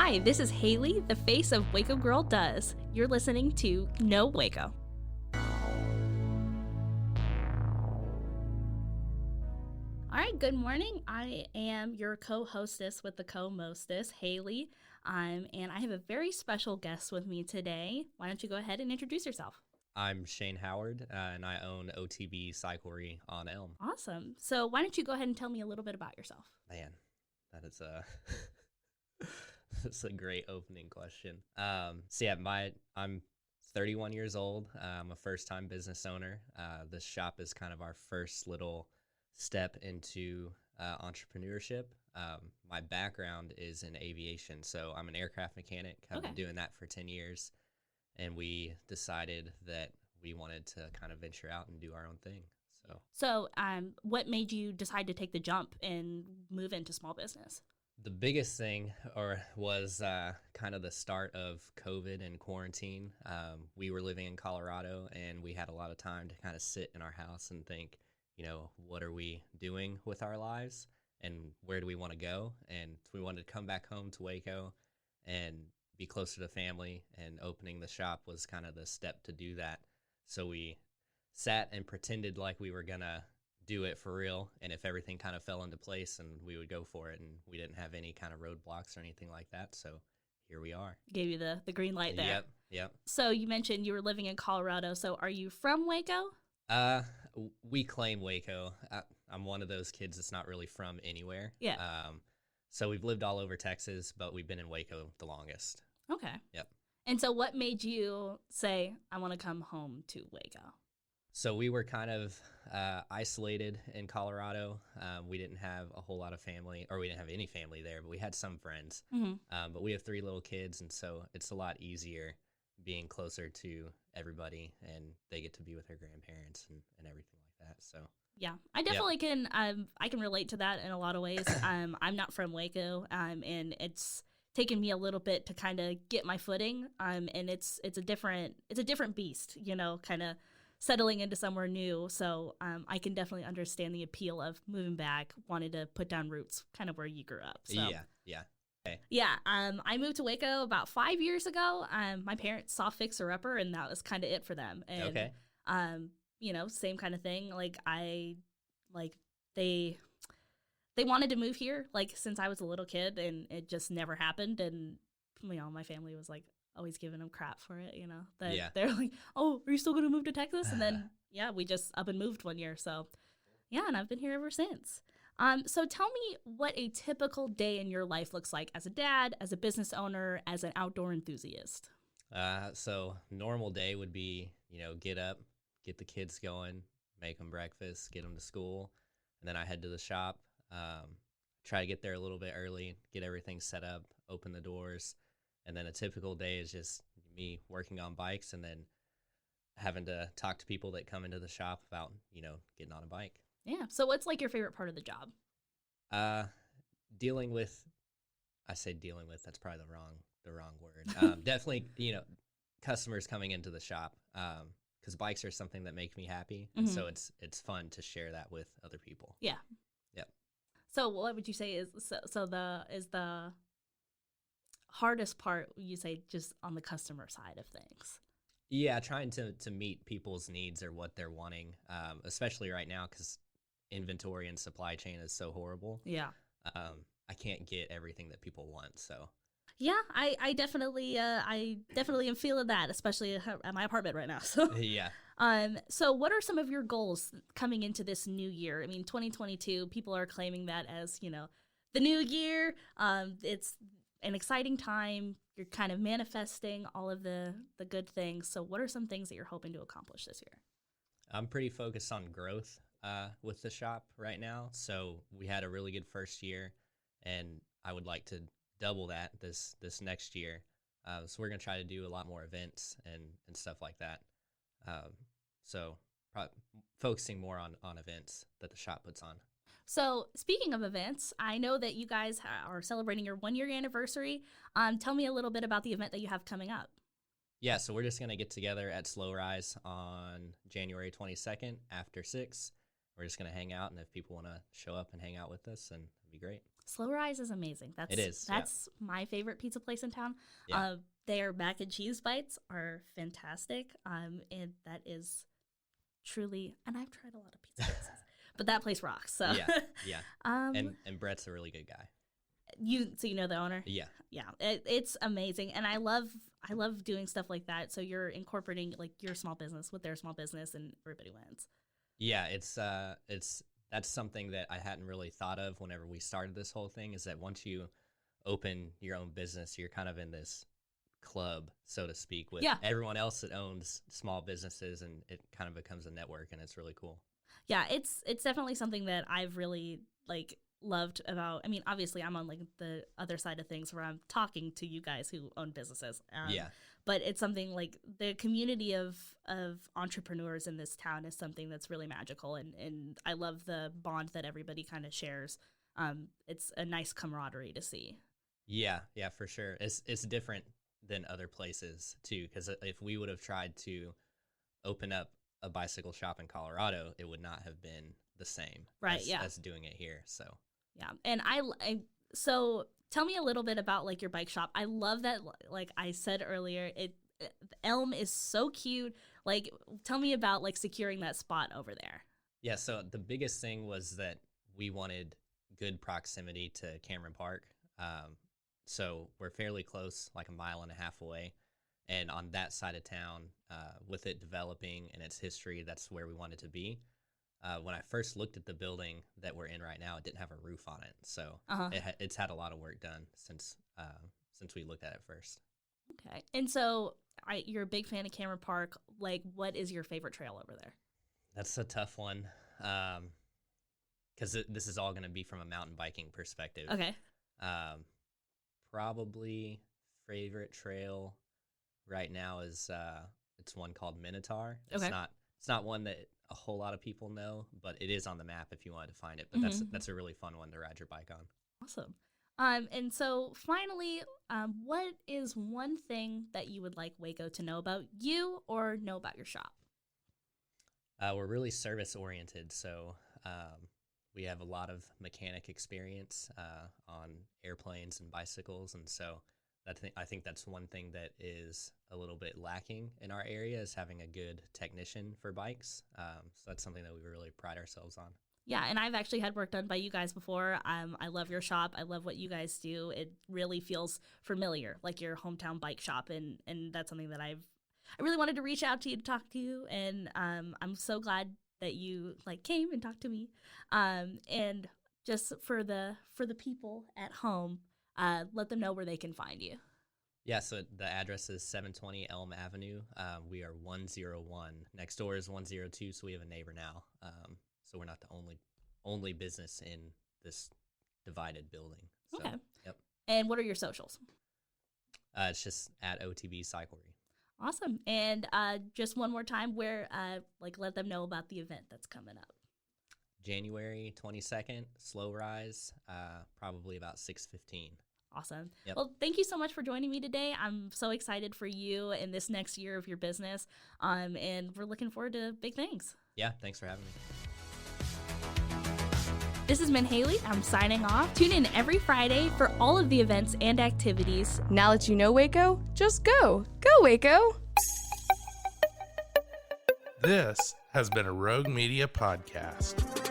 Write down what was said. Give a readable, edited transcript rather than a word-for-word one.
Hi, this is Haley, the face of Waco Girl Does. You're listening to No Waco. All right, good morning. I am your co-hostess with the co-mostest, Haley, and I have a very special guest with me today. Why don't you go ahead and introduce yourself? I'm Shane Howard, and I own OTB Cyclery on Elm. Awesome. So why don't you go ahead and tell me a little bit about yourself? Man, that is that's a great opening question. I'm 31 years old. I'm a first-time business owner. This shop is kind of our first little step into entrepreneurship. My background is in aviation, so I'm an aircraft mechanic. I've been doing that for 10 years. And we decided that we wanted to kind of venture out and do our own thing. So what made you decide to take the jump and move into small business? The biggest thing was kind of the start of COVID and quarantine. We were living in Colorado, and we had a lot of time to kind of sit in our house and think, what are we doing with our lives and where do we want to go? And we wanted to come back home to Waco and be closer to family, and opening the shop was kind of the step to do that. So we sat and pretended like we were going to do it for real, and if everything kind of fell into place, and we would go for it, and we didn't have any kind of roadblocks or anything like that. So here we are. Gave you the green light there. Yep. So you mentioned you were living in Colorado. So are you from Waco? We claim Waco. I'm one of those kids that's not really from anywhere. Yeah. So we've lived all over Texas, but we've been in Waco the longest. Okay. Yep. And so what made you say, I want to come home to Waco? So we were kind of isolated in Colorado. We didn't have a whole lot of family, or we didn't have any family there, but we had some friends. Mm-hmm. But we have 3 little kids, and so it's a lot easier being closer to everybody, and they get to be with their grandparents and everything like that. So yeah, I definitely can. I can relate to that in a lot of ways. I'm not from Waco, and it's taken me a little bit to kind of get my footing. And it's a different beast, kind of settling into somewhere new. So I can definitely understand the appeal of moving back, wanted to put down roots, kind of where you grew up. So. Yeah. Okay. Yeah, I moved to Waco about 5 years ago. My parents saw Fixer Upper, and that was kind of it for them. And, okay. Same kind of thing. They wanted to move here, since I was a little kid, and it just never happened. And, my family was, always giving them crap for it, They're like, oh, are you still going to move to Texas? And then, we just up and moved one year. So, yeah, and I've been here ever since. So tell me what a typical day in your life looks like as a dad, as a business owner, as an outdoor enthusiast. So normal day would be, get up, get the kids going, make them breakfast, get them to school, and then I head to the shop, try to get there a little bit early, get everything set up, open the doors, and then a typical day is just me working on bikes and then having to talk to people that come into the shop about, getting on a bike. Yeah. So what's your favorite part of the job? Dealing with, that's probably the wrong word. Definitely, customers coming into the shop, because bikes are something that make me happy. And so it's fun to share that with other people. Yeah. Yep. So what would you say is the hardest part, you say, just on the customer side of things? Yeah, trying to meet people's needs or what they're wanting, especially right now because inventory and supply chain is so horrible. Yeah. I can't get everything that people want. So. Yeah, I definitely am feeling that, especially at my apartment right now. So. Yeah. So what are some of your goals coming into this new year? I mean, 2022, people are claiming that as, the new year. It's an exciting time. You're kind of manifesting all of the good things. So what are some things that you're hoping to accomplish this year? I'm pretty focused on growth with the shop right now. So we had a really good first year, and I would like to double that this next year. So we're going to try to do a lot more events and stuff like that. So probably focusing more on events that the shop puts on. So speaking of events, I know that you guys are celebrating your 1-year anniversary. Tell me a little bit about the event that you have coming up. Yeah, so we're just going to get together at Slow Rise on January 22nd after 6. we're just going to hang out. And if people want to show up and hang out with us, then it'd be great. Slow Rise is amazing. That's my favorite pizza place in town. Yeah. Their mac and cheese bites are fantastic. And that is truly, and I've tried a lot of pizza places, but that place rocks. So yeah. And Brett's a really good guy. So you know the owner? Yeah. It's amazing, and I love doing stuff like that. So you're incorporating like your small business with their small business, and everybody wins. Yeah, that's something that I hadn't really thought of whenever we started this whole thing. Is that once you open your own business, you're kind of in this club, so to speak, with everyone else that owns small businesses, and it kind of becomes a network, and it's really cool. Yeah, it's definitely something that I've really loved about. I mean, obviously I'm on like the other side of things where I'm talking to you guys who own businesses. But it's something like the community of entrepreneurs in this town is something that's really magical, and I love the bond that everybody kind of shares. It's a nice camaraderie to see. Yeah, for sure. It's different than other places too, because if we would have tried to open up a bicycle shop in Colorado, it would not have been the same as doing it here. So and so tell me a little bit about like your bike shop. I love that, like I said earlier, Elm is so cute. Like, tell me about like securing that spot over there. Yeah, so the biggest thing was that we wanted good proximity to Cameron Park. So we're fairly close, like a mile and a half away. And on that side of town, with it developing and its history, that's where we wanted to be. When I first looked at the building that we're in right now, it didn't have a roof on it. So it's had a lot of work done since we looked at it first. Okay. And so you're a big fan of Cameron Park. Like, what is your favorite trail over there? That's a tough one, because this is all going to be from a mountain biking perspective. Okay. Probably favorite trail right now is it's one called Minotaur. Okay. It's not one that a whole lot of people know, but it is on the map if you wanted to find it. But that's a really fun one to ride your bike on. Awesome. And so finally, what is one thing that you would like Waco to know about you or know about your shop? We're really service oriented, so we have a lot of mechanic experience on airplanes and bicycles, and so I think that's one thing that is a little bit lacking in our area, is having a good technician for bikes. So that's something that we really pride ourselves on. Yeah, and I've actually had work done by you guys before. I love your shop. I love what you guys do. It really feels familiar, like your hometown bike shop, and that's something that I really wanted to reach out to you to talk to you, and I'm so glad that you came and talked to me. And just for the people at home, let them know where they can find you. Yeah, so the address is 720 Elm Avenue. We are 101. Next door is 102, so we have a neighbor now. So we're not the only business in this divided building. So, okay. Yep. And what are your socials? It's just at OTB Cyclery. Awesome. And just one more time, where let them know about the event that's coming up. January 22nd, Slow Rise, probably about 6:15. Awesome. Yep. Well, thank you so much for joining me today. I'm so excited for you in this next year of your business, and we're looking forward to big things. Yeah, thanks for having me. This has been Haley. I'm signing off. Tune in every Friday for all of the events and activities. Now that you know Waco, just go. Go, Waco. This has been a Rogue Media podcast.